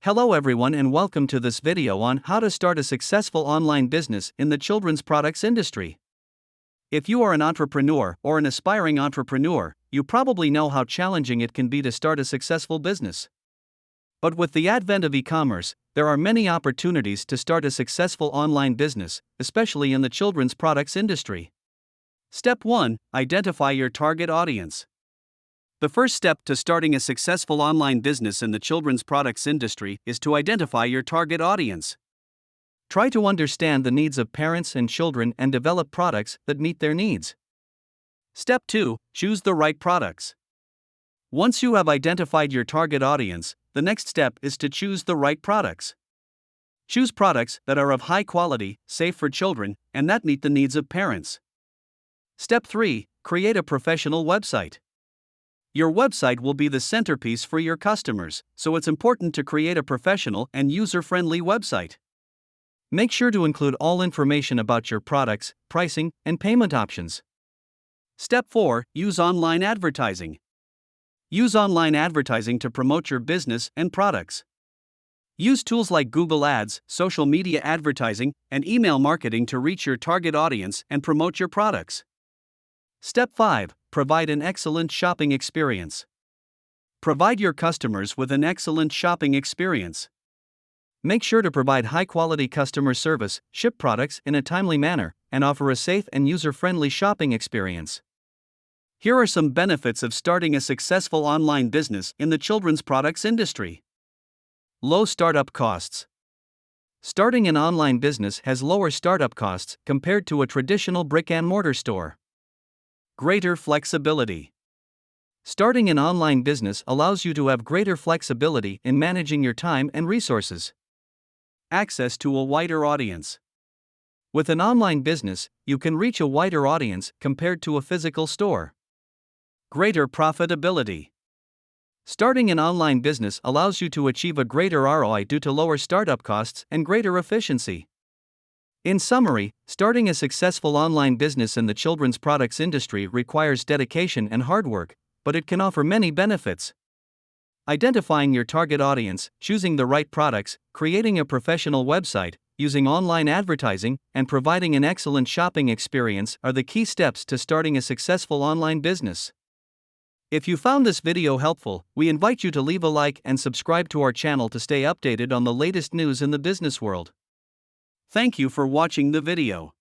Hello everyone and welcome to this video on how to start a successful online business in the children's products industry. If you are an entrepreneur or an aspiring entrepreneur, you probably know how challenging it can be to start a successful business. But with the advent of e-commerce, there are many opportunities to start a successful online business, especially in the children's products industry. Step 1. Identify your target audience. The first step to starting a successful online business in the children's products industry is to identify your target audience. Try to understand the needs of parents and children and develop products that meet their needs. Step 2. Choose the right products. Once you have identified your target audience, the next step is to choose the right products. Choose products that are of high quality, safe for children, and that meet the needs of parents. Step 3. Create a professional website. Your website will be the centerpiece for your customers, so it's important to create a professional and user-friendly website. Make sure to include all information about your products, pricing, and payment options. Step 4. Use online advertising. Use online advertising to promote your business and products. Use tools like Google Ads, social media advertising, and email marketing to reach your target audience and promote your products. Step 5. Provide an excellent shopping experience. Provide your customers with an excellent shopping experience. Make sure to provide high-quality customer service, ship products in a timely manner, and offer a safe and user-friendly shopping experience. Here are some benefits of starting a successful online business in the children's products industry. Low startup costs. Starting an online business has lower startup costs compared to a traditional brick-and-mortar store. Greater flexibility. Starting an online business allows you to have greater flexibility in managing your time and resources. Access to a wider audience. With an online business, you can reach a wider audience compared to a physical store. Greater profitability. Starting an online business allows you to achieve a greater ROI due to lower startup costs and greater efficiency. In summary, starting a successful online business in the children's products industry requires dedication and hard work, but it can offer many benefits. Identifying your target audience, choosing the right products, creating a professional website, using online advertising, and providing an excellent shopping experience are the key steps to starting a successful online business. If you found this video helpful, we invite you to leave a like and subscribe to our channel to stay updated on the latest news in the business world. Thank you for watching the video.